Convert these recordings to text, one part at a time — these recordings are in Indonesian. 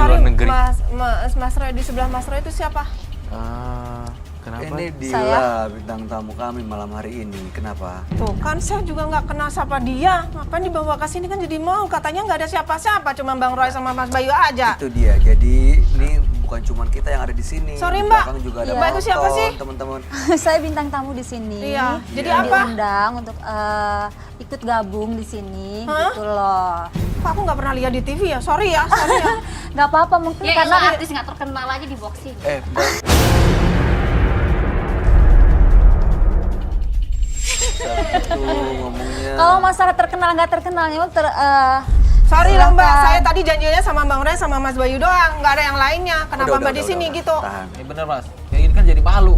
luar negeri. Mas Roy, di sebelah Mas Roy itu siapa? Kenapa? Ini Dila, bintang tamu kami malam hari ini. Kenapa? Tuh kan saya juga nggak kenal siapa dia. Ngapain dibawa ke sini kan jadi mau. Katanya nggak ada siapa-siapa, cuma Bang Roy sama Mas Bayu aja. Itu dia. Jadi ini bukan cuma kita yang ada di sini. Sorry, Di Mbak. belakang juga ada Mbak itu siapa sih? teman-teman. Saya bintang tamu di sini. Iya. Jadi Dan apa? diundang untuk ikut gabung di sini, Hah? gitu loh. Kok aku nggak pernah lihat di TV ya? Sorry ya, sorry ya. Nggak apa-apa mungkin Ya karena karena artis nggak terkenal aja di boxing. Mbak. Satu ngomongnya. kalau masalah terkenal nggak terkenalnya Sorry loh Mbak, silakan. saya tadi janjinya sama Bang Roy sama Mas Bayu doang, nggak ada yang lainnya. Kenapa Udah, Mbak di sini udah. gitu? Tahan. Ini bener mas, kayak gini kan jadi malu.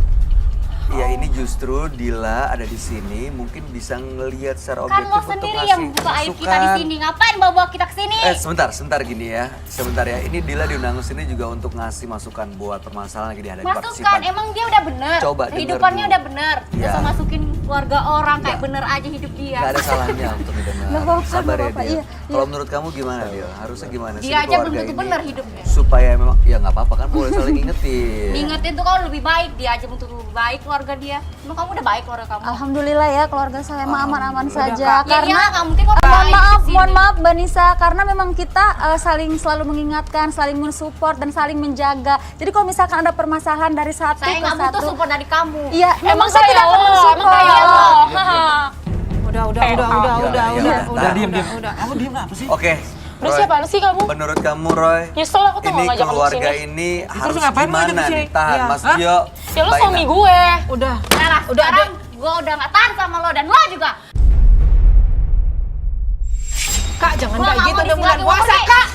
Iya, ini justru Dila ada di sini mungkin bisa ngelihat secara Kan objektif lo untuk sendiri ngasih yang buka aib kita di sini. Ngapain bawa kita ke sini? sebentar gini ya. Sebentar ya. Ini Dila diundang ke sini juga untuk ngasih masukan buat permasalahan lagi dihadapi Masukan, partisipan. emang dia udah bener. Coba denger Kehidupannya dulu. udah bener. Gak Iya. usah masukin keluarga orang kayak Nggak. bener aja hidup dia. Gak ada salahnya untuk didengar. Nggak apa-apa, Sabar nggak ya apa-apa, Dil. iya, Kalau menurut kamu gimana Dil? Harusnya gimana sih Dia di aja belum keluarga tentu ini? bener hidupnya. Supaya memang ya nggak apa-apa kan boleh saling ingetin. Diingetin tuh kalau lebih baik, dia aja untuk lebih baik keluarga dia. Emang kamu udah baik keluarga kamu? alhamdulillah ya keluarga saya mah aman-aman Ya saja. Karena iyalah, nggak mungkin orang mohon baik maaf, di sini. mohon maaf Mbak Nisa, karena memang kita saling selalu mengingatkan, saling mensupport dan saling menjaga. Jadi kalau misalkan ada permasalahan dari satu Saya ke nggak butuh satu, support dari kamu. iya, memang saya kayak tidak akan lo, mensupport. emang kayak lo. Udah, udah. Kamu diem apa sih? Oke. Udah Roy, siapa sih kamu? Menurut kamu Roy, Nyesel aku tuh ini nggak ngajak kamu keluarga kesini. ini Terus harus ngapain lu ngajak gimana kesini? nih? Tahan Iya. Mas Hah? Gio. Ya lo Mbak suami Ina. gue. Udah. Sekarang gue udah nggak tahan sama lo dan lo juga. Kak, jangan Gue kayak nggak gitu, mau udah di bulan sini, puasa, pergi. Kak.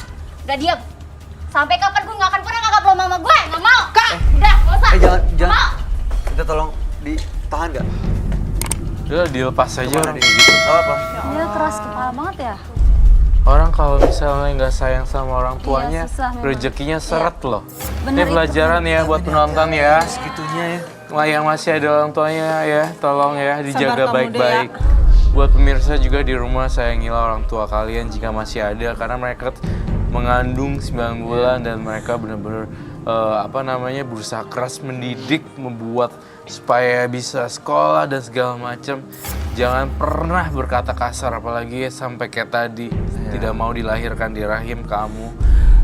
Udah diam. Sampai kapan gue nggak akan pernah ngangkat lo mama gue? Nggak mau. Kak, udah, nggak usah. Jangan. Nggak mau. Kita tolong ditahan nggak? Udah dilepas aja Kemana orang dia? kayak gitu. Gak apa. Iya keras kepala banget ya. Orang kalau misalnya nggak sayang sama orang tuanya, susah memang. rezekinya seret loh. Bener Ini pelajaran ya buat penonton ya. Segitunya ya. Yang masih ada orang tuanya ya, tolong ya dijaga Sabar kamu, baik-baik. Buat pemirsa juga di rumah, sayangilah orang tua kalian jika masih ada, karena mereka mengandung 9 bulan dan mereka benar-benar berusaha keras mendidik, membuat supaya bisa sekolah dan segala macam. Jangan pernah berkata kasar, apalagi sampai kayak tadi tidak mau dilahirkan di rahim kamu.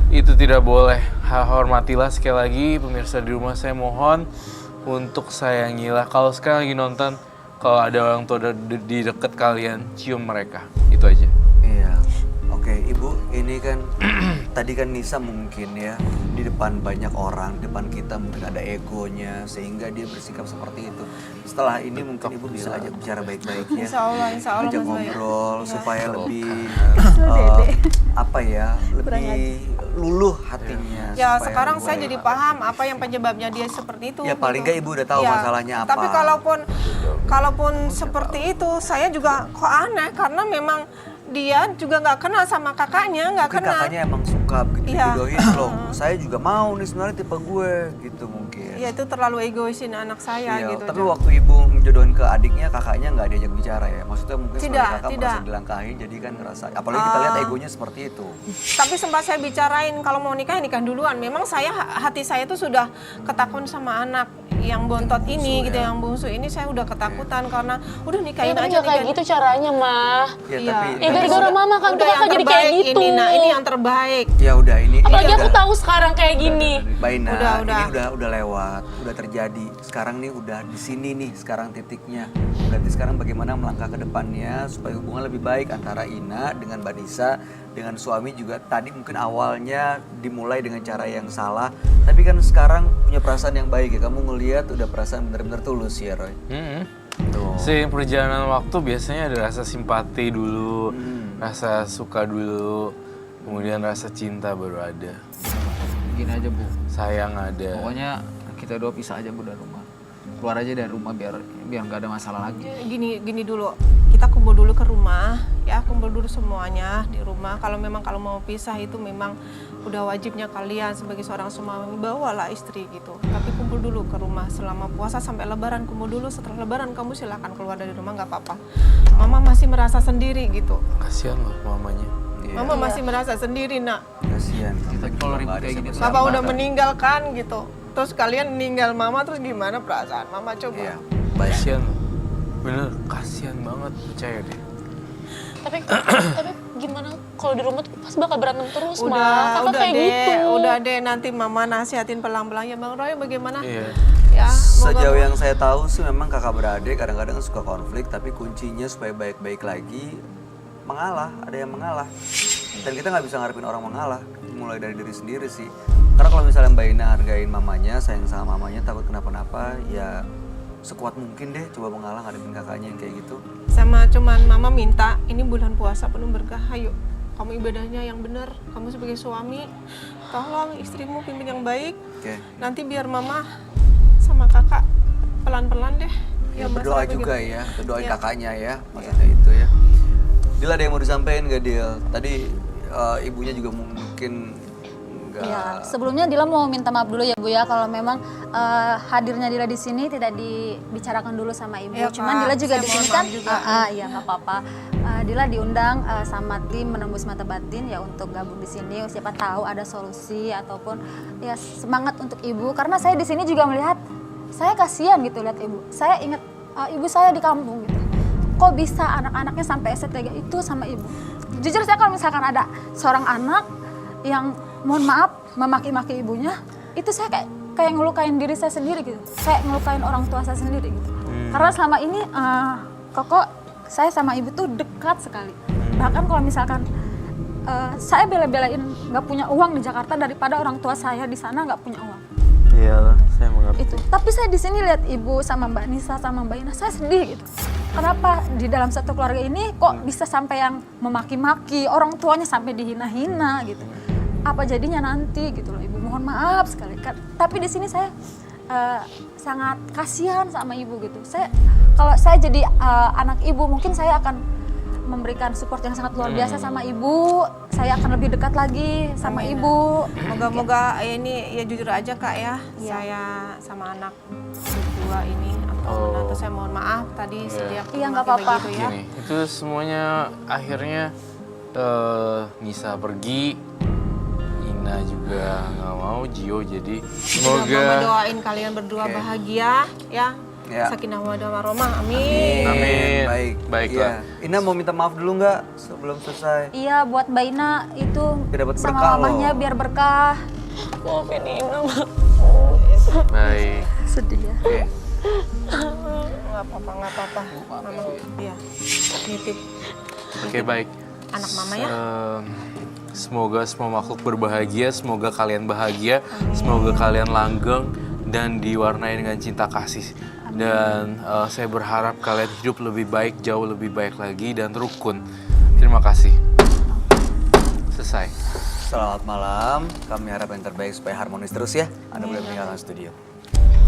Itu tidak boleh. Hormatilah sekali lagi pemirsa di rumah, saya mohon untuk sayangilah. Kalau sekarang lagi nonton, kalau ada orang tua di dekat kalian, cium mereka. Itu aja. Iya. Oke, Ibu, ini kan tadi kan Nisa mungkin ya di depan banyak orang, di depan kita mungkin ada egonya sehingga dia bersikap seperti itu. Setelah ini mungkin Ibu bisa ajak bicara baik-baik ya. Insya Allah Ajak Mas Bayu. ngobrol Iya. supaya lebih lebih luluh hatinya. Ya supaya sekarang lebih saya baik. jadi paham apa yang penyebabnya dia seperti itu. Ya, paling nggak Ibu udah tahu Ya, masalahnya apa. Tapi kalaupun seperti itu, saya juga kok aneh karena memang dia juga nggak kenal sama kakaknya, nggak Mungkin kenal. kakaknya emang suka begitu Iya. dijodohin loh. Saya juga mau nih sebenarnya tipe gue gitu mungkin. Ya itu terlalu egoisin anak saya Iya, gitu. tapi waktu ibu menjodohin ke adiknya, kakaknya nggak diajak bicara ya? Maksudnya mungkin sebagai Tidak, kakak tidak. merasa dilangkahi, jadi kan ngerasa, apalagi kita lihat egonya seperti itu. Tapi sempat saya bicarain kalau mau nikah ya nikah duluan. Memang hati saya tuh sudah ketakutan sama anak yang bontot ini gitu, yang bungsu ini saya udah ketakutan karena udah nikahin Tapi aja nggak kayak gitu caranya, mah. Ya, Iya. tapi Ya gara-gara mama kan tuh udah yang kakak jadi kayak terbaik gitu. ini, nah ini yang terbaik. ya udah ini. Apalagi ini aku udah- tahu sekarang kayak gini. Baina, Udah. ini udah lewat, udah terjadi. Sekarang nih udah di sini nih, sekarang titiknya. Berarti sekarang bagaimana melangkah ke depannya supaya hubungan lebih baik antara Ina dengan Mbak Nisa, dengan suami juga. Tadi mungkin awalnya dimulai dengan cara yang salah, tapi kan sekarang punya perasaan yang baik ya. Kamu ngelihat udah perasaan benar-benar tulus ya, Roy. Tuh. Seiring perjalanan waktu biasanya ada rasa simpati dulu, rasa suka dulu, kemudian rasa cinta baru ada. Gini aja Bu, Sayang ada. pokoknya kita dua pisah aja Bu dari rumah. Keluar aja dari rumah biar nggak ada masalah lagi. Gini dulu, kita kumpul dulu ke rumah ya, kumpul dulu semuanya di rumah. Kalau mau pisah itu memang udah wajibnya kalian sebagai seorang suami bawalah istri gitu. Tapi kumpul dulu ke rumah selama puasa sampai lebaran, kumpul dulu. Setelah lebaran kamu silakan keluar dari rumah, nggak apa-apa. Mama masih merasa sendiri gitu. Kasihan loh mamanya. Mama masih merasa sendiri, Nak. Kasihan. Tapi kalau ribut kayak gini tuh Papa udah meninggalkan gitu. Terus kalian meninggal Mama, terus gimana perasaan Mama coba? Iya, baik. Kasian, bener kasian banget, percaya deh. Tapi gimana kalau di rumah tuh pas bakal berantem terus, Ma. Udah Kakak kayak deh, gitu. udah deh nanti Mama nasihatin pelan-pelan ya Bang Roy bagaimana? Iya. Ya, Sejauh yang saya tahu sih memang kakak beradik kadang-kadang suka konflik, tapi kuncinya supaya baik-baik lagi mengalah, ada yang mengalah. Dan kita nggak bisa ngarepin orang mengalah, mulai dari diri sendiri sih. Karena kalau misalnya Mbak Ina hargain mamanya, sayang sama mamanya, takut kenapa-napa, ya sekuat mungkin deh coba mengalah ngadepin kakaknya yang kayak gitu. sama cuman Mama minta ini bulan puasa penuh berkah, ayo kamu ibadahnya yang benar, kamu sebagai suami tolong istrimu pimpin yang baik. Oke. Nanti biar Mama sama kakak pelan-pelan deh. Ya, masalah berdoa begitu. juga ya, berdoain Iya. kakaknya ya, maksudnya itu ya. Dil, ada yang mau disampaikan gak Dil? Tadi ibunya juga mungkin nggak. Iya, sebelumnya Dila mau minta maaf dulu ya Bu ya kalau memang hadirnya Dila di sini tidak dibicarakan dulu sama Ibu. Iya, Cuman Kak. Dila juga Saya di sini mohon kan maaf juga. iya nggak apa-apa. Dila diundang sama tim Menembus Mata Batin ya untuk gabung di sini. Siapa tahu ada solusi ataupun ya semangat untuk Ibu karena saya di sini juga melihat saya kasihan gitu lihat Ibu. Saya ingat ibu saya di kampung gitu. Kok bisa anak-anaknya sampai setega itu sama Ibu? Jujur saya kalau misalkan ada seorang anak yang mohon maaf memaki-maki ibunya, itu saya kayak ngelukain diri saya sendiri gitu. Kayak ngelukain orang tua saya sendiri gitu. Karena selama ini Koko saya sama ibu tuh dekat sekali. Bahkan kalau misalkan saya bela-belain nggak punya uang di Jakarta daripada orang tua saya di sana nggak punya uang. Iyalah, saya mengerti. Itu. Tapi saya di sini lihat ibu sama Mbak Nisa sama Mbak Ina, saya sedih gitu. Kenapa di dalam satu keluarga ini kok bisa sampai yang memaki-maki, orang tuanya sampai dihina-hina gitu. Apa jadinya nanti gitu loh Ibu, mohon maaf sekali. Tapi di sini saya sangat kasihan sama Ibu gitu. Kalau saya jadi anak Ibu mungkin saya akan memberikan support yang sangat luar biasa sama Ibu. Saya akan lebih dekat lagi sama Ibu. Moga-moga ini ya jujur aja Kak ya, Iya. saya sama anak berdua ini atau menantu saya mohon maaf tadi setiap Iya, nggak maki apa-apa. begitu ya. Gini, itu semuanya akhirnya Nisa pergi, Ina juga nggak mau, Gio jadi Mama semoga doain kalian berdua bahagia ya. Ya. Sakinah mawaddah warahmah. Amin. Amin. Baik. Baiklah. Iya. Ina mau minta maaf dulu nggak sebelum selesai? Iya buat Mbak Ina itu Biar dapat sama berkah mamahnya loh. biar berkah. Maafin Ina, Ma. baik. Sedih ya. Oke. Nggak apa-apa. Mama, iya. Nitip Oke, baik. anak mama ya. Semoga semua makhluk berbahagia, semoga kalian bahagia, semoga kalian langgeng dan diwarnai dengan cinta kasih. Dan saya berharap kalian hidup lebih baik, jauh lebih baik lagi dan rukun. Terima kasih. Selesai. Selamat malam. Kami harap yang terbaik supaya harmonis terus ya. Anda boleh meninggalkan studio.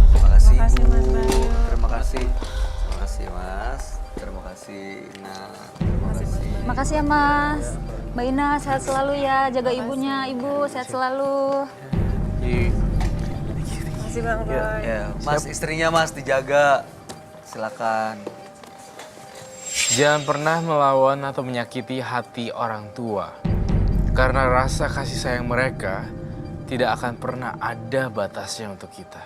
Terima kasih Terima kasih, Bu. Mas Bayu. Terima kasih. Terima kasih Mas. Terima kasih Ina. Terima kasih. Makasih ya Mas. Mbak Ina sehat selalu ya, jaga ibunya, Ibu sehat selalu. Terima kasih Bang Roy. Ya, Mas istrinya Mas dijaga. Silakan. Jangan pernah melawan atau menyakiti hati orang tua. Karena rasa kasih sayang mereka tidak akan pernah ada batasnya untuk kita.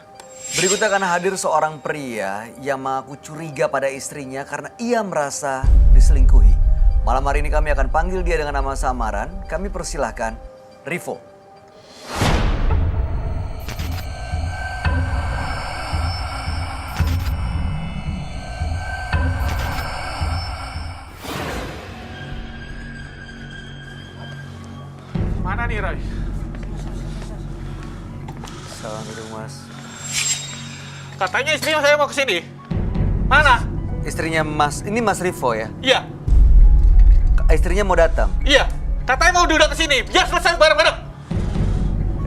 Berikutnya akan hadir seorang pria yang mengaku curiga pada istrinya karena ia merasa diselingkuhi. Malam hari ini kami akan panggil dia dengan nama samaran. Kami persilahkan Rivo. Mana nih, Roy? Salam dulu Mas. Katanya istrinya saya mau kesini. Mana? Istrinya Mas, ini Mas Rivo ya? Iya, Istrinya mau datang. iya. Katanya mau diundang kesini. Biar selesai bareng-bareng.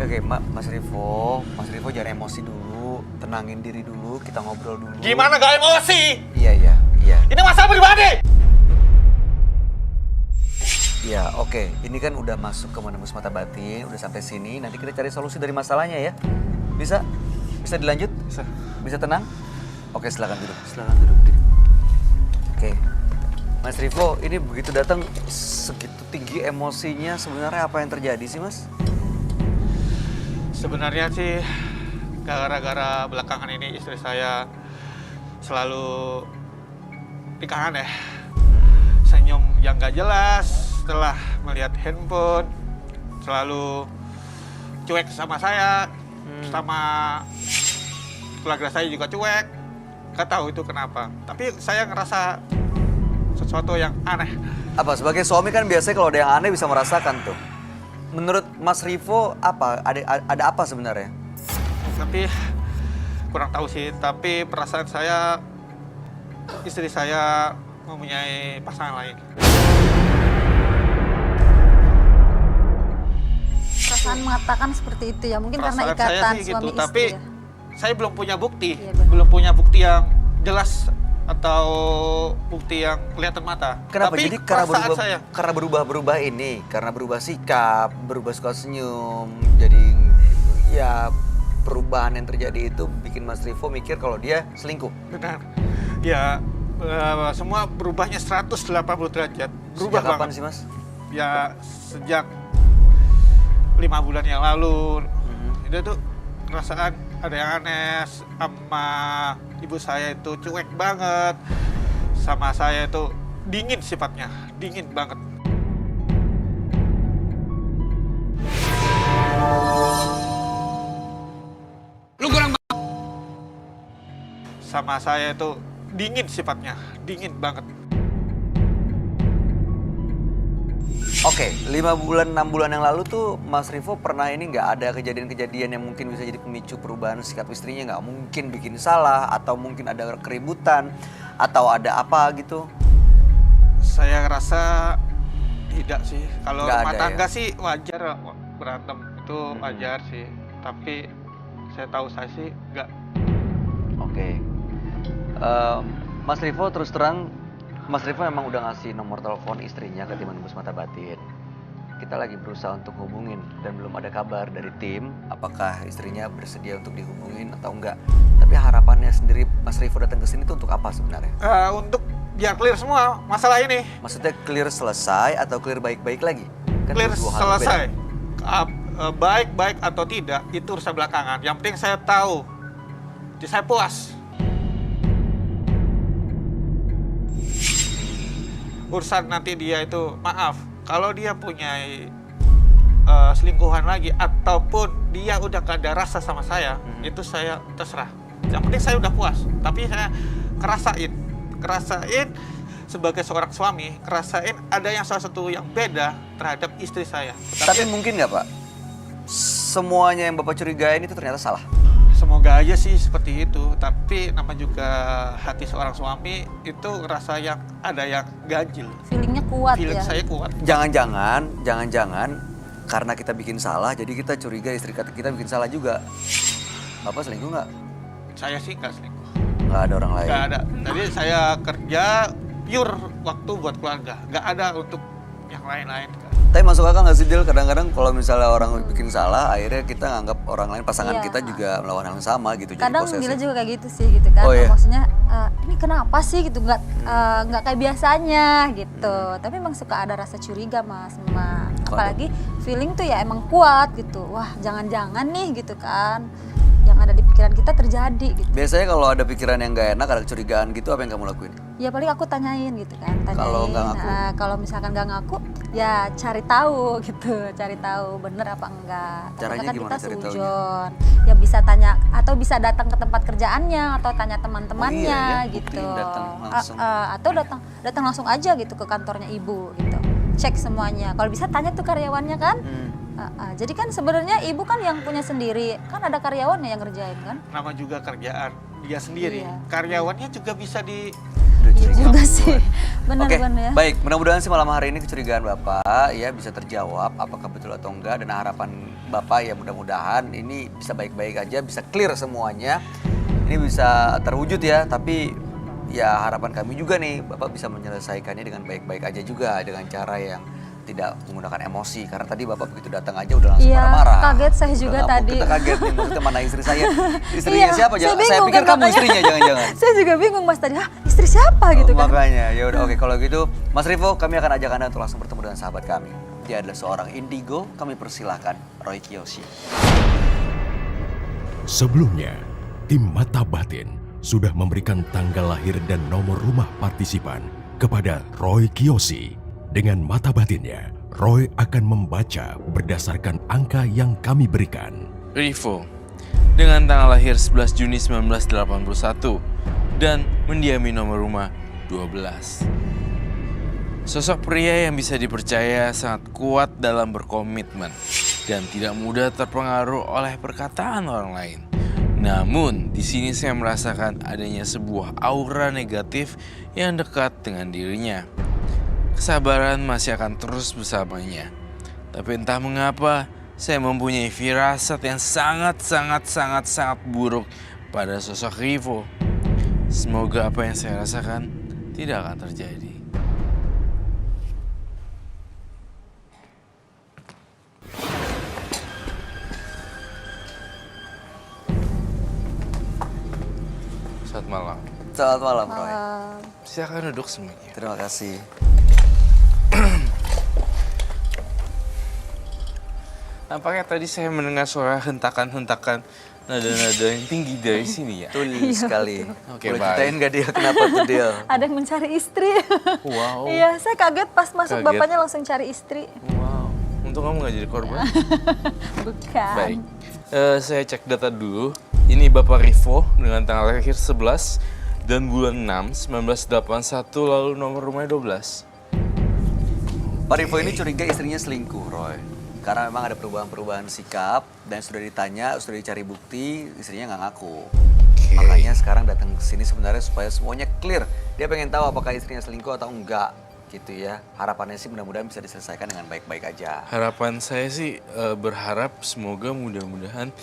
Oke, Mas Rivo jangan emosi dulu, tenangin diri dulu, kita ngobrol dulu. Gimana gak emosi? Iya. Ini masalah pribadi. Ya, oke. Ini kan udah masuk ke Menembus Mata Batin, udah sampai sini. Nanti kita cari solusi dari masalahnya ya. Bisa? Bisa dilanjut? Bisa tenang? Oke, silakan duduk. Oke. Mas Rivo, ini begitu datang segitu tinggi emosinya, sebenarnya apa yang terjadi sih Mas? Sebenarnya sih gara-gara belakangan ini istri saya selalu nikahan ya. Senyum yang gak jelas setelah melihat handphone, selalu cuek sama saya, sama keluarga saya juga cuek. Gak tahu itu kenapa. Tapi saya ngerasa sesuatu yang aneh. Apa, sebagai suami kan biasanya kalau ada yang aneh bisa merasakan tuh. Menurut Mas Rivo apa? Ada apa sebenarnya? Tapi kurang tahu sih, tapi perasaan saya istri saya mempunyai pasangan lain. Perasaan mengatakan seperti itu ya, mungkin karena Perasaan ikatan saya sih suami gitu, istri tapi ya. saya belum punya bukti. Iya, benar. Belum punya bukti yang jelas atau bukti yang kelihatan mata. Kenapa? Tapi Jadi karena perasaan berubah ini, karena berubah sikap, berubah suka senyum, jadi ya perubahan yang terjadi itu bikin Mas Rivo mikir kalau dia selingkuh. benar. Ya semua berubahnya 180 derajat. Berubah Sejak kapan banget. sih Mas? Ya sejak 5 bulan yang lalu. Itu tuh perasaan ada yang aneh sama ibu saya itu cuek banget. Sama saya itu dingin sifatnya, dingin banget. Lu kurang Sama saya itu dingin sifatnya, dingin banget. Oke, 5 bulan, 6 bulan yang lalu tuh Mas Rivo pernah ini nggak ada kejadian-kejadian yang mungkin bisa jadi pemicu perubahan sikap istrinya, nggak mungkin bikin salah atau mungkin ada keributan atau ada apa gitu? Saya rasa tidak sih. Kalau Nggak rumah ada tangga ya? sih wajar berantem itu wajar sih. Tapi saya tahu saya sih nggak. Oke. Mas Rivo terus terang, Mas Rivo memang udah ngasih nomor telepon istrinya ke tim Menembus Mata Batin. Kita lagi berusaha untuk hubungin dan belum ada kabar dari tim apakah istrinya bersedia untuk dihubungin atau enggak. Tapi harapannya sendiri Mas Rivo datang ke sini tuh untuk apa sebenarnya? Untuk biar clear semua masalah ini. Maksudnya clear selesai atau clear baik-baik lagi? Kan Clear itu dua hal selesai. berbeda. Baik-baik atau tidak itu urusan belakangan. Yang penting saya tahu, saya puas. Urusan nanti dia itu, maaf, kalau dia punya selingkuhan lagi ataupun dia udah gak ada rasa sama saya, itu saya terserah. Yang penting saya udah puas. Tapi saya kerasain sebagai seorang suami, kerasain ada yang salah satu yang beda terhadap istri saya. Tapi mungkin nggak Pak, semuanya yang Bapak curigain itu ternyata salah? Semoga aja sih seperti itu, tapi nama juga hati seorang suami itu ngerasa yang ada yang ganjil. Feelingnya kuat Feeling ya. saya kuat. Jangan-jangan karena kita bikin salah, jadi kita curiga istri kita bikin salah juga. Bapak selingkuh nggak? Saya sih nggak selingkuh, Nggak ada orang lain? nggak ada. Jadi saya kerja pure waktu buat keluarga, nggak ada untuk yang lain-lain. Tapi masuk akal nggak sih Dil? Kadang-kadang kalau misalnya orang bikin salah, akhirnya kita nganggap orang lain, pasangan Iya. kita juga melakukan hal yang sama gitu. Kadang jadi Dila posesif. juga kayak gitu sih gitu kan. Oh, iya? Maksudnya ini kenapa sih gitu nggak kayak biasanya gitu. Tapi emang suka ada rasa curiga Mas memang. Apalagi feeling tuh ya emang kuat gitu. Wah, jangan-jangan nih gitu kan. Yang ada di pikiran kita terjadi gitu. Biasanya kalau ada pikiran yang nggak enak, ada kecurigaan gitu, apa yang kamu lakuin? Ya paling aku tanyain gitu kan. Kalau nggak ngaku? Kalau misalkan nggak ngaku ya cari tahu gitu. Cari tahu bener apa enggak. Takutnya Caranya kan gimana kita cari taunya? seujon. Ya bisa tanya atau bisa datang ke tempat kerjaannya atau tanya teman-temannya Oh iya ya, gitu. buktiin datang langsung. Atau datang langsung aja gitu ke kantornya ibu gitu. Cek semuanya. Kalau bisa tanya tuh karyawannya kan. Jadi kan sebenarnya ibu kan yang punya sendiri. Kan ada karyawannya yang ngerjain kan. Nama juga kerjaan dia sendiri. Iya. Karyawannya juga bisa di Udah Iya curiga juga duluan. sih. Bener Oke, ya. baik. Mudah-mudahan sih malam hari ini kecurigaan Bapak ya bisa terjawab apakah betul atau enggak, dan harapan Bapak ya mudah-mudahan ini bisa baik-baik aja, bisa clear semuanya. Ini bisa terwujud ya, tapi ya harapan kami juga nih Bapak bisa menyelesaikannya dengan baik-baik aja juga, dengan cara yang tidak menggunakan emosi, karena tadi Bapak begitu datang aja udah langsung Iya, marah-marah. kaget saya Udah juga ngamuk. tadi. Kita kaget nih, maksudnya mana istri saya? Istrinya Iya, siapa? saya Saya bingung pikir kan kamu makanya. istrinya, jangan-jangan. Saya juga bingung Mas tadi, istri siapa gitu kan. Makanya, ya udah oke kalau gitu Mas Rivo, kami akan ajak Anda untuk langsung bertemu dengan sahabat kami. Dia adalah seorang indigo, kami persilahkan Roy Kiyoshi. Sebelumnya, tim Mata Batin sudah memberikan tanggal lahir dan nomor rumah partisipan kepada Roy Kiyoshi. Dengan mata batinnya, Roy akan membaca berdasarkan angka yang kami berikan. Rivo, dengan tanggal lahir 11 Juni 1981 dan mendiami nomor rumah 12. Sosok pria yang bisa dipercaya sangat kuat dalam berkomitmen dan tidak mudah terpengaruh oleh perkataan orang lain. Namun, di sini saya merasakan adanya sebuah aura negatif yang dekat dengan dirinya. Kesabaran masih akan terus bersamanya. Tapi entah mengapa, saya mempunyai firasat yang sangat buruk pada sosok Rivo. Semoga apa yang saya rasakan tidak akan terjadi. Selamat malam. Selamat malam, Roy. Silakan duduk semuanya. Terima kasih. Nampaknya tadi saya mendengar suara hentakan-hentakan nada-nada yang tinggi dari sini ya. Betul sekali. Oke, Boleh baik. ceritain gak dia kenapa tuh dia? Ada yang mencari istri. Wow. Iya, saya kaget pas masuk Kaget. bapaknya langsung cari istri. Wow. Untung kamu gak jadi korban. Bukan. Baik. Saya cek data dulu. Ini Bapak Rivo dengan tanggal lahir 11 dan bulan 6 1981 lalu nomor rumahnya 12. Pak Rivo ini curiga istrinya selingkuh, Roy. Karena memang ada perubahan-perubahan sikap dan sudah ditanya, sudah dicari bukti, istrinya nggak ngaku. Makanya sekarang datang ke sini sebenarnya supaya semuanya clear. Dia pengen tahu apakah istrinya selingkuh atau enggak, gitu ya. Harapannya sih mudah-mudahan bisa diselesaikan dengan baik-baik aja. Harapan saya sih berharap semoga mudah-mudahan